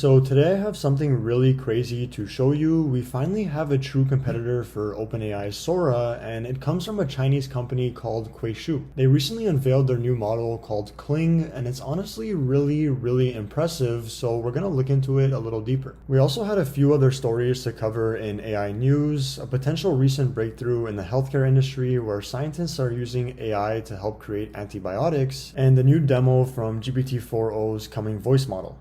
so today I have something really crazy to show you. We finally have a true competitor for OpenAI's Sora, and it comes from a Chinese company called Kuaishou. They recently unveiled their new model called Kling, and it's honestly really impressive, so we're gonna look into it a little deeper. We also had a few other stories to cover in AI news, a potential recent breakthrough in the healthcare industry where scientists are using AI to help create antibiotics, and the new demo from GPT-4o's coming voice model.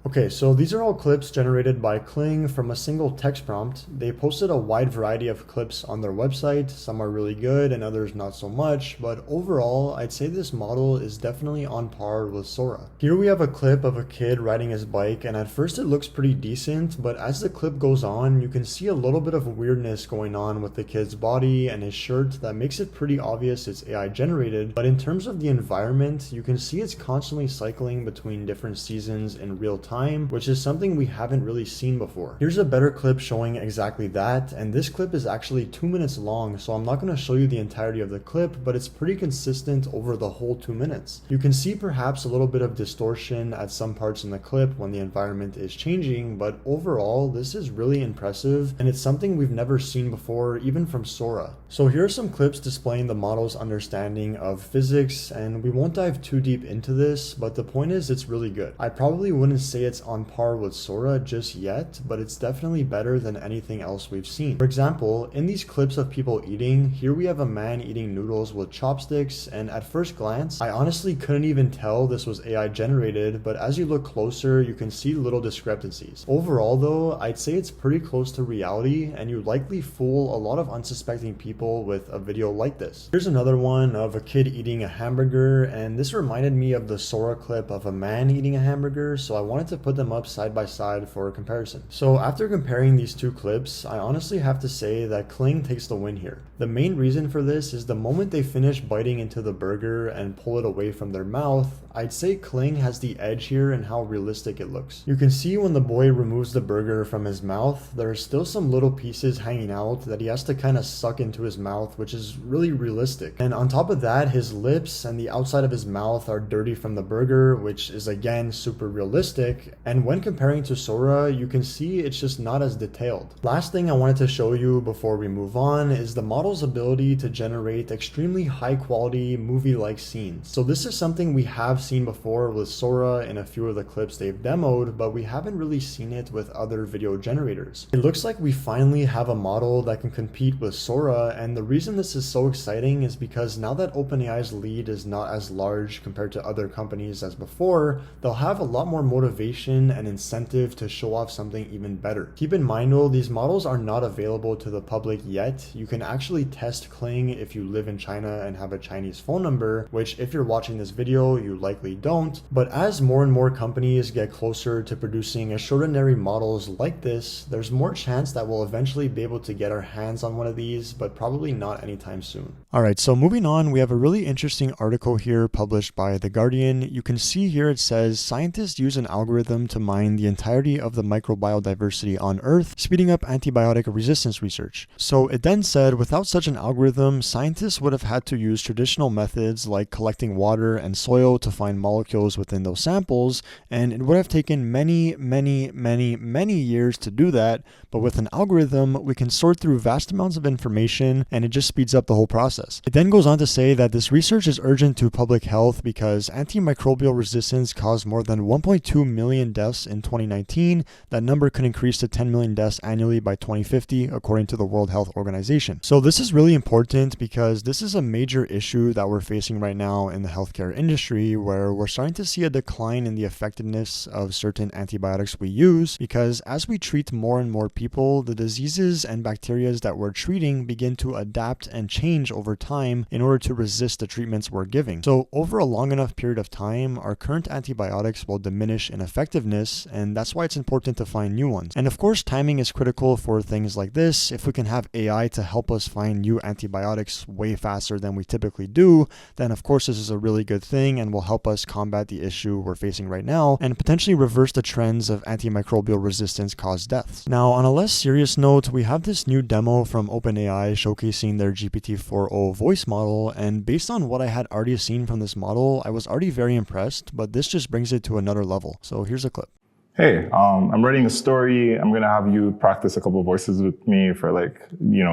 Okay, so these are all clips generated by Kling from a single text prompt. They posted a wide variety of clips on their website. Some are really good and others not so much, but overall, I'd say this model is definitely on par with Sora. Here we have a clip of a kid riding his bike, and at first it looks pretty decent, but as the clip goes on, you can see a little bit of weirdness going on with the kid's body and his shirt that makes it pretty obvious it's AI generated. But in terms of the environment, you can see it's constantly cycling between different seasons in real time, which is something we haven't really seen before. Here's a better clip showing exactly that, and this clip is actually 2 minutes long, so I'm not going to show you the entirety of the clip, but it's pretty consistent over the whole 2 minutes. You can see perhaps a little bit of distortion at some parts in the clip when the environment is changing, but overall this is really impressive, and it's something we've never seen before, even from Sora. So here are some clips displaying the model's understanding of physics, and we won't dive too deep into this, but the point is it's really good. I probably wouldn't say it's on par with Sora just yet, but it's definitely better than anything else we've seen. For example, in these clips of people eating, here we have a man eating noodles with chopsticks, and at first glance, I honestly couldn't even tell this was AI generated, but as you look closer, you can see little discrepancies. Overall though, I'd say it's pretty close to reality, and you likely fool a lot of unsuspecting people with a video like this. Here's another one of a kid eating a hamburger, and this reminded me of the Sora clip of a man eating a hamburger, so I wanted to put them up side by side for comparison. So after comparing these two clips, I honestly have to say that Kling takes the win here. The main reason for this is the moment they finish biting into the burger and pull it away from their mouth, I'd say Kling has the edge here in how realistic it looks. You can see when the boy removes the burger from his mouth, there are still some little pieces hanging out that he has to kind of suck into his mouth, which is really realistic. And on top of that, his lips and the outside of his mouth are dirty from the burger, which is again super realistic. And when comparing to Sora, you can see it's just not as detailed. Last thing I wanted to show you before we move on is the model's ability to generate extremely high quality movie-like scenes. So this is something we have seen before with Sora in a few of the clips they've demoed, but we haven't really seen it with other video generators. It looks like we finally have a model that can compete with Sora, and the reason this is so exciting is because now that OpenAI's lead is not as large compared to other companies as before, they'll have a lot more motivation and incentive to show off something even better. Keep in mind though, these models are not available to the public yet. You can actually test Kling if you live in China and have a Chinese phone number, which if you're watching this video, you likely don't. But as more and more companies get closer to producing extraordinary models like this, there's more chance that we'll eventually be able to get our hands on one of these, but probably not anytime soon. Alright, so moving on, we have a really interesting article here published by The Guardian. You can see here it says, scientists use an algorithm to mine the entirety of the microbial diversity on Earth, speeding up antibiotic resistance research. So it then said, without such an algorithm, scientists would have had to use traditional methods like collecting water and soil to find molecules within those samples, and it would have taken many years to do that, but with an algorithm, we can sort through vast amounts of information, and it just speeds up the whole process. It then goes on to say that this research is urgent to public health because antimicrobial resistance caused more than 1.2 million deaths in 2019. That number could increase to 10 million deaths annually by 2050, according to the World Health Organization. So this is really important because this is a major issue that we're facing right now in the healthcare industry, where we're starting to see a decline in the effectiveness of certain antibiotics we use, because as we treat more and more people, the diseases and bacteria that we're treating begin to adapt and change over time in order to resist the treatments we're giving. So over a long enough period of time, our current antibiotics will diminish in effectiveness effectiveness, and that's why it's important to find new ones. And of course, timing is critical for things like this. If we can have AI to help us find new antibiotics way faster than we typically do, then of course this is a really good thing and will help us combat the issue we're facing right now and potentially reverse the trends of antimicrobial resistance caused deaths. Now, on a less serious note, we have this new demo from OpenAI showcasing their GPT-4o voice model, and based on what I had already seen from this model, I was already very impressed, but this just brings it to another level. So here's a clip. Hey, I'm writing a story. I'm going to have you practice a couple of voices with me for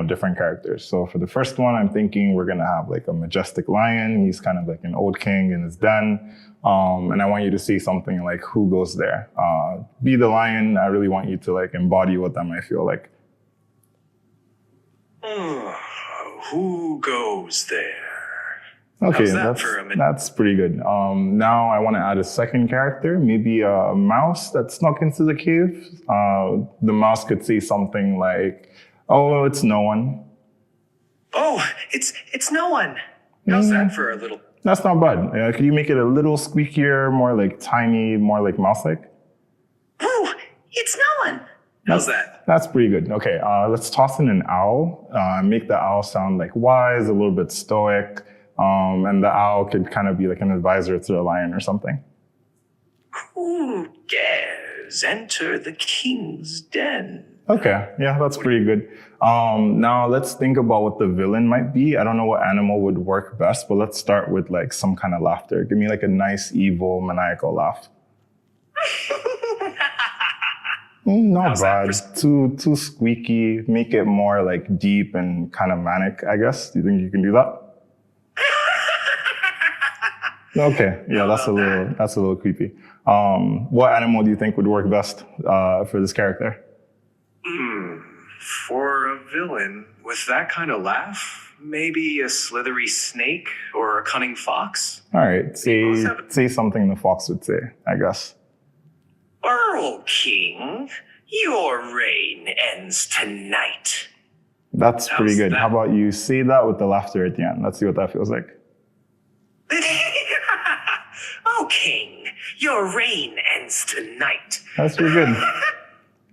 different characters. So for the first one, I'm thinking we're going to have like a majestic lion. He's kind of like an old king in his den. And I want you to say something like, who goes there? Be the lion. I really want you to like embody what that might feel like. Who goes there? Okay, that's pretty good. Now I want to add a second character, maybe a mouse that snuck into the cave. The mouse could say something like, "Oh, it's no one." Oh, it's no one. How's that for a little? That's not bad. Could you make it a little squeakier, more like tiny, more like mouse-like? Oh, it's no one. How's that? That's pretty good. Okay, let's toss in an owl. Make the owl sound like wise, a little bit stoic. And the owl could kind of be like an advisor to the lion or something. Who dares enter the king's den? Okay, yeah, that's pretty good. Now let's think about what the villain might be. I don't know what animal would work best, but let's start with like some kind of laughter. Give me like a nice, evil, maniacal laugh. Not bad. Too squeaky. Make it more like deep and kind of manic, I guess. Do you think you can do that? Okay, yeah, that's a little creepy. What animal do you think would work best for this character? For a villain with that kind of laugh, maybe a slithery snake or a cunning fox. All right, say something the fox would say, I guess. Earl King, your reign ends tonight. That's pretty good. How about you say that with the laughter at the end? Let's see what that feels like. Oh, King, your reign ends tonight. That's pretty good.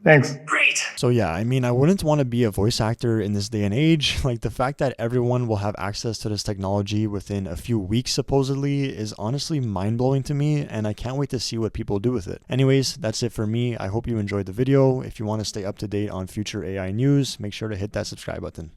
Thanks. Great. So yeah, I mean, I wouldn't want to be a voice actor in this day and age. Like, the fact that everyone will have access to this technology within a few weeks supposedly is honestly mind-blowing to me, and I can't wait to see what people do with it. Anyways, that's it for me. I hope you enjoyed the video. If you want to stay up to date on future AI news, make sure to hit that subscribe button.